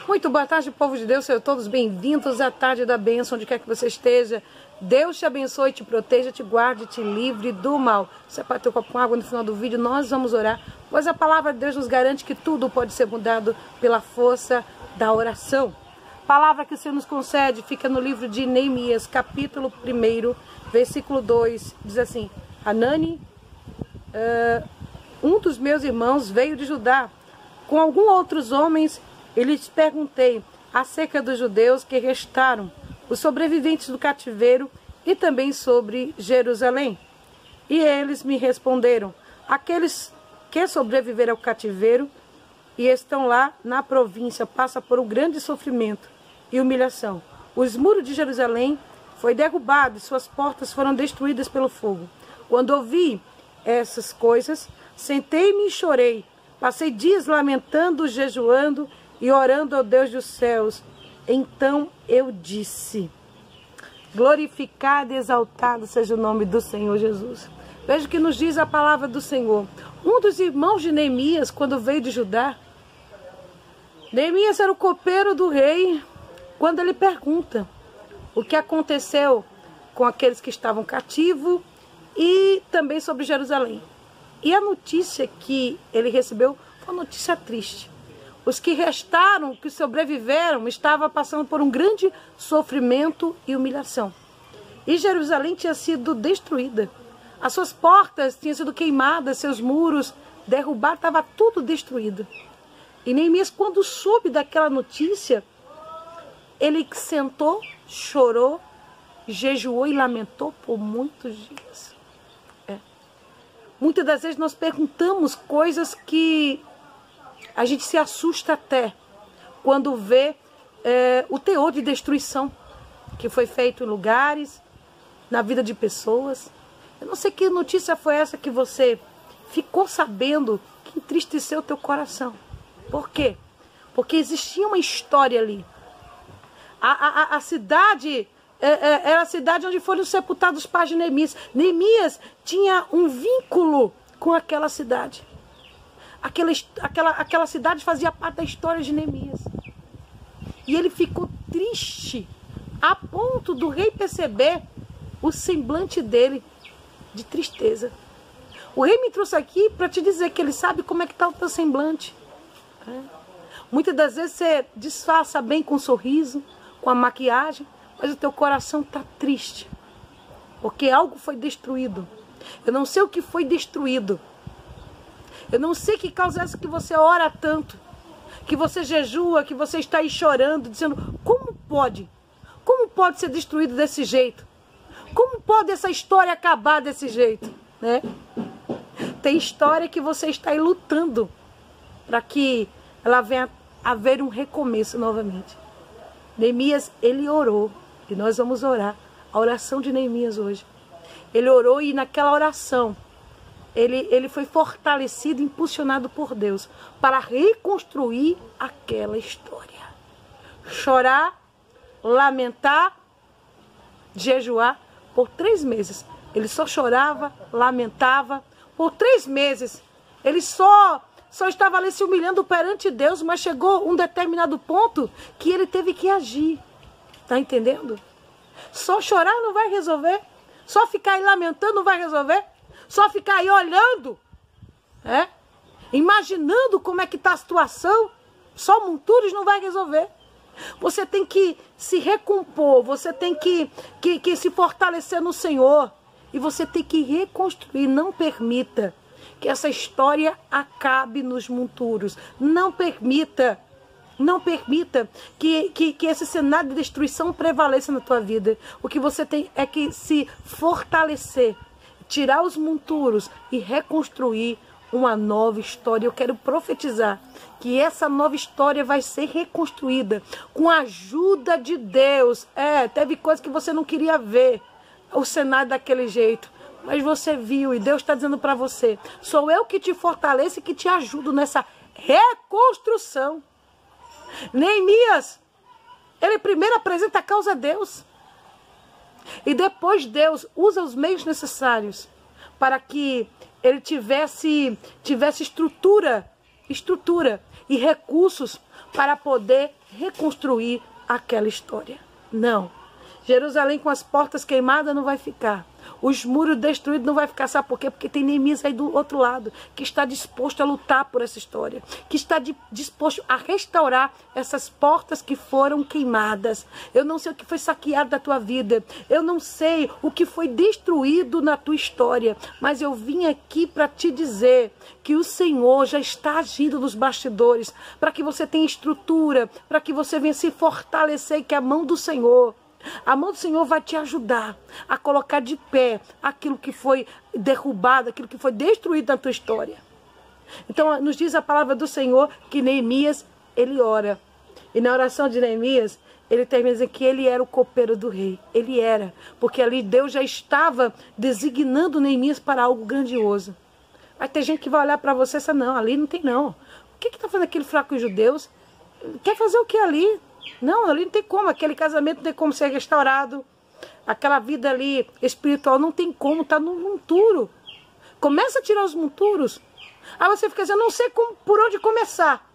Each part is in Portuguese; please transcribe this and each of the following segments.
Muito boa tarde, povo de Deus, sejam todos bem-vindos à tarde da bênção, onde quer que você esteja. Deus te abençoe, te proteja, te guarde, te livre do mal. Separe teu copo com água no final do vídeo, nós vamos orar, pois a palavra de Deus nos garante que tudo pode ser mudado pela força da oração. Palavra que o Senhor nos concede fica no livro de Neemias, capítulo 1, versículo 2, diz assim: Hanani, um dos meus irmãos, veio de Judá, com alguns outros homens, e lhes perguntei acerca dos judeus que restaram, os sobreviventes do cativeiro, e também sobre Jerusalém. E eles me responderam: aqueles que sobreviveram ao cativeiro e estão lá na província passam por um grande sofrimento e humilhação. Os muros de Jerusalém foi derrubado e suas portas foram destruídas pelo fogo. Quando ouvi essas coisas, sentei-me e chorei. Passei dias lamentando, jejuando e orando ao Deus dos céus. Então eu disse: glorificado e exaltado seja o nome do Senhor Jesus. Veja o que nos diz a palavra do Senhor. Um dos irmãos de Neemias, quando veio de Judá, Neemias era o copeiro do rei, quando ele pergunta o que aconteceu com aqueles que estavam cativos e também sobre Jerusalém. E a notícia que ele recebeu foi uma notícia triste. Os que restaram, que sobreviveram, estavam passando por um grande sofrimento e humilhação. E Jerusalém tinha sido destruída. As suas portas tinham sido queimadas, seus muros derrubados, estava tudo destruído. E Neemias, quando soube daquela notícia, ele sentou, chorou, jejuou e lamentou por muitos dias. Muitas das vezes nós perguntamos coisas que a gente se assusta até quando vê o teor de destruição que foi feito em lugares, na vida de pessoas. Eu não sei que notícia foi essa que você ficou sabendo que entristeceu o teu coração. Por quê? Porque existia uma história ali. A cidade era a cidade onde foram sepultados os pais de Neemias. Neemias tinha um vínculo com aquela cidade. Aquela cidade fazia parte da história de Neemias. E ele ficou triste, a ponto do rei perceber o semblante dele de tristeza. O rei me trouxe aqui para te dizer que ele sabe como é que está o teu semblante. Muitas das vezes você disfarça bem com um sorriso, com a maquiagem, mas o teu coração está triste, porque algo foi destruído. Eu não sei o que foi destruído. Eu não sei que causa essa que você ora tanto, que você jejua, que você está aí chorando, dizendo: como pode? Como pode ser destruído desse jeito? Como pode essa história acabar desse jeito? Né? Tem história que você está aí lutando para que ela venha a haver um recomeço novamente. Neemias, ele orou, e nós vamos orar a oração de Neemias hoje. Ele orou e naquela oração ele foi fortalecido, impulsionado por Deus para reconstruir aquela história. Chorar, lamentar, jejuar por 3 meses. Ele só chorava, lamentava por 3 meses. Ele só estava ali se humilhando perante Deus, mas chegou um determinado ponto que ele teve que agir. Tá entendendo? Só chorar não vai resolver. Só ficar aí lamentando não vai resolver. Só ficar aí olhando, imaginando como é que está a situação, só monturos não vai resolver. Você tem que se recompor, você tem que se fortalecer no Senhor. E você tem que reconstruir. Não permita que essa história acabe nos monturos. Não permita que esse cenário de destruição prevaleça na tua vida. O que você tem é que se fortalecer, tirar os monturos e reconstruir uma nova história. Eu quero profetizar que essa nova história vai ser reconstruída com a ajuda de Deus. Teve coisa que você não queria ver, o cenário daquele jeito, mas você viu e Deus está dizendo para você: sou eu que te fortaleço e que te ajudo nessa reconstrução. Neemias, ele primeiro apresenta a causa a Deus. E depois Deus usa os meios necessários para que ele tivesse estrutura e recursos para poder reconstruir aquela história. Não. Jerusalém com as portas queimadas não vai ficar. Os muros destruídos não vai ficar. Sabe por quê? Porque tem Neemias aí do outro lado, que está disposto a lutar por essa história, que está disposto a restaurar essas portas que foram queimadas. Eu não sei o que foi saqueado da tua vida, eu não sei o que foi destruído na tua história, mas eu vim aqui para te dizer que o Senhor já está agindo nos bastidores, para que você tenha estrutura, para que você venha se fortalecer, e que a mão do Senhor vai te ajudar a colocar de pé aquilo que foi derrubado, aquilo que foi destruído na tua história. Então, nos diz a palavra do Senhor que Neemias, ele ora. E na oração de Neemias, ele termina dizendo que ele era o copeiro do rei. Ele era, porque ali Deus já estava designando Neemias para algo grandioso. Vai ter gente que vai olhar para você e dizer, não, ali não tem não. O que está fazendo aquele fraco judeus? Quer fazer o que ali? Não, ali não tem como, aquele casamento não tem como ser restaurado, aquela vida ali espiritual não tem como, está no monturo. Começa a tirar os monturos. Aí você fica dizendo, não sei por onde começar.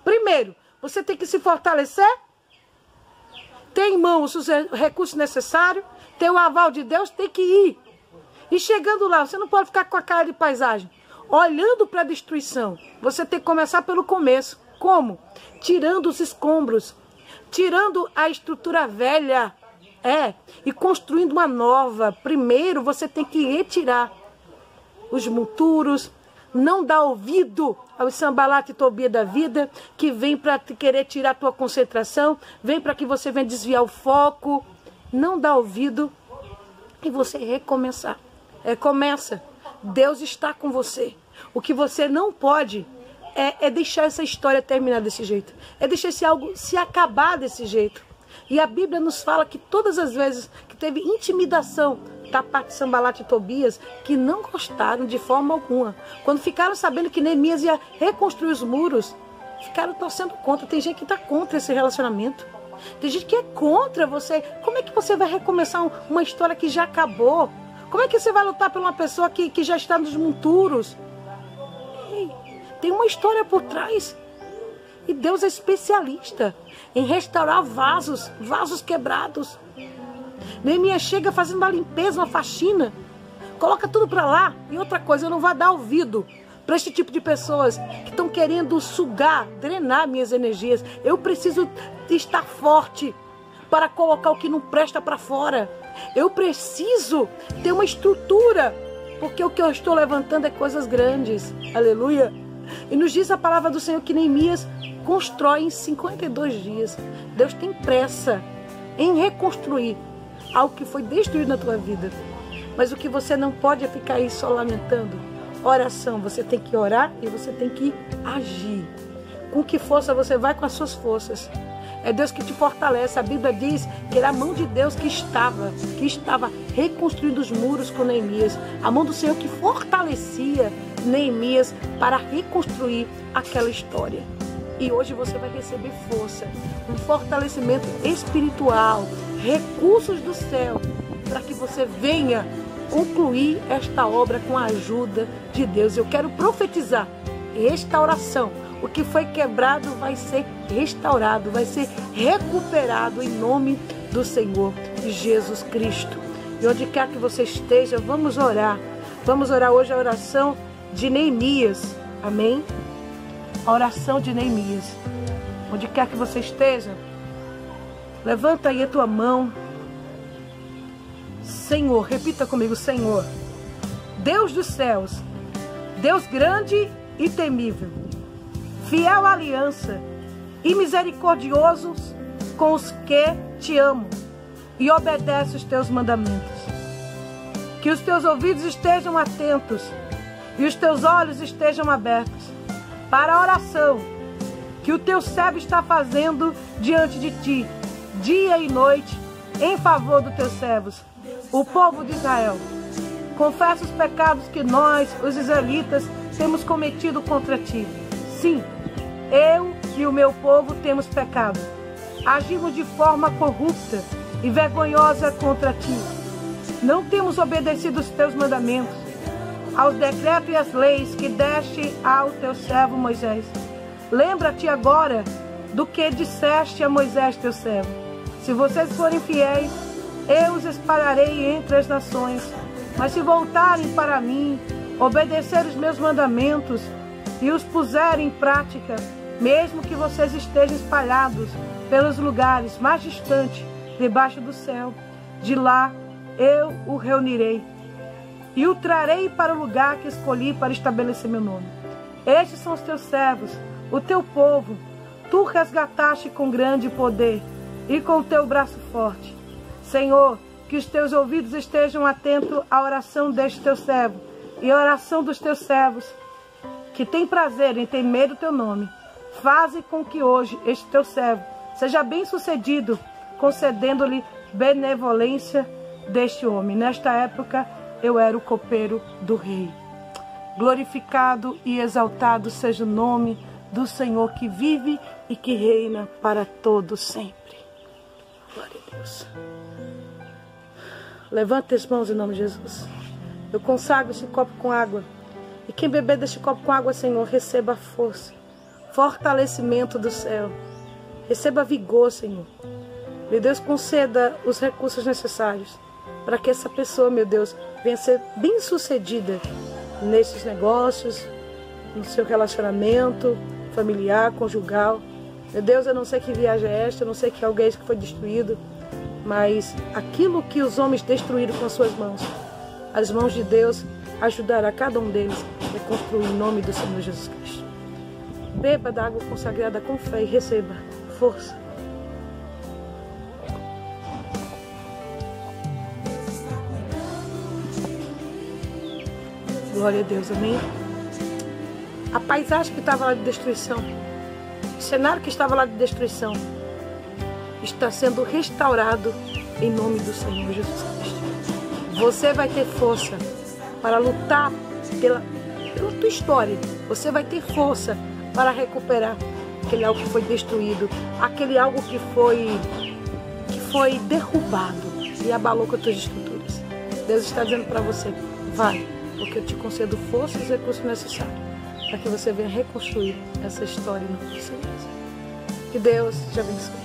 Primeiro, você tem que se fortalecer, ter em mãos os recursos necessários, ter o aval de Deus, tem que ir. E chegando lá, você não pode ficar com a cara de paisagem, olhando para a destruição. Você tem que começar pelo começo. Como? Tirando os escombros, tirando a estrutura velha, e construindo uma nova. Primeiro você tem que retirar os monturos, não dar ouvido ao Sanbalat e Tobia da vida, que vem para querer tirar a tua concentração, vem para que você venha desviar o foco. Não dá ouvido e você recomeçar. Começa. Deus está com você. O que você não pode é deixar essa história terminar desse jeito. É deixar esse algo se acabar desse jeito. E a Bíblia nos fala que todas as vezes que teve intimidação da parte de Sanbalat e Tobias, que não gostaram de forma alguma. Quando ficaram sabendo que Neemias ia reconstruir os muros, ficaram torcendo contra. Tem gente que está contra esse relacionamento. Tem gente que é contra você. Como é que você vai recomeçar uma história que já acabou? Como é que você vai lutar por uma pessoa que já está nos monturos? Tem uma história por trás. E Deus é especialista em restaurar vasos quebrados. Neemias chega fazendo uma limpeza, uma faxina. Coloca tudo para lá. E outra coisa, eu não vou dar ouvido para esse tipo de pessoas que estão querendo sugar, drenar minhas energias. Eu preciso estar forte para colocar o que não presta para fora. Eu preciso ter uma estrutura, porque o que eu estou levantando é coisas grandes. Aleluia. E nos diz a palavra do Senhor que Neemias constrói em 52 dias. Deus tem pressa em reconstruir algo que foi destruído na tua vida. Mas o que você não pode é ficar aí só lamentando. Oração, você tem que orar e você tem que agir. Com que força você vai? Com as suas forças. É Deus que te fortalece. A Bíblia diz que era a mão de Deus que estava reconstruindo os muros com Neemias. A mão do Senhor que fortalecia Neemias para reconstruir aquela história. E hoje você vai receber força, um fortalecimento espiritual, recursos do céu, para que você venha concluir esta obra com a ajuda de Deus. Eu quero profetizar restauração. O que foi quebrado vai ser restaurado, vai ser recuperado em nome do Senhor Jesus Cristo. E onde quer que você esteja, vamos orar. Vamos orar hoje a oração de Neemias. Amém? A oração de Neemias. Onde quer que você esteja, levanta aí a tua mão. Senhor, repita comigo, Senhor, Deus dos céus, Deus grande e temível, fiel à aliança e misericordiosos com os que te amam e obedecem os teus mandamentos. Que os teus ouvidos estejam atentos e os teus olhos estejam abertos para a oração que o teu servo está fazendo diante de ti, dia e noite, em favor dos teus servos, o povo de Israel. Confessa os pecados que nós, os israelitas, temos cometido contra ti. Sim, eu e o meu povo temos pecado. Agimos de forma corrupta e vergonhosa contra ti. Não temos obedecido os teus mandamentos, aos decretos e às leis que deste ao teu servo Moisés. Lembra-te agora do que disseste a Moisés teu servo. Se vocês forem fiéis, eu os espalharei entre as nações. Mas se voltarem para mim, obedecer os meus mandamentos e os puserem em prática, mesmo que vocês estejam espalhados pelos lugares mais distantes debaixo do céu, de lá eu o reunirei e o trarei para o lugar que escolhi para estabelecer meu nome. Estes são os teus servos, o teu povo. Tu resgataste com grande poder e com o teu braço forte. Senhor, que os teus ouvidos estejam atentos à oração deste teu servo e à oração dos teus servos, que tem prazer em temer o teu nome. Faze com que hoje este teu servo seja bem sucedido, concedendo-lhe benevolência deste homem. Nesta época eu era o copeiro do rei. Glorificado e exaltado seja o nome do Senhor que vive e que reina para todo sempre. Glória a Deus. Levante as mãos em nome de Jesus. Eu consagro esse copo com água. E quem beber deste copo com água, Senhor, receba força, fortalecimento do céu. Receba vigor, Senhor. Meu Deus, conceda os recursos necessários para que essa pessoa, meu Deus, venha ser bem sucedida nesses negócios, no seu relacionamento familiar, conjugal. Meu Deus, eu não sei que viagem é esta, eu não sei que alguém que foi destruído, mas aquilo que os homens destruíram com as suas mãos, as mãos de Deus ajudará cada um deles a reconstruir em nome do Senhor Jesus Cristo. Beba da água consagrada com fé e receba força. Glória a Deus, amém? A paisagem que estava lá de destruição, o cenário que estava lá de destruição, está sendo restaurado em nome do Senhor Jesus Cristo. Você vai ter força para lutar pela tua história. Você vai ter força para recuperar aquele algo que foi destruído, aquele algo que foi derrubado e abalou com as tuas estruturas. Deus está dizendo para você, vai, porque eu te concedo força e recursos necessários para que você venha reconstruir essa história no Senhor. Que Deus te abençoe.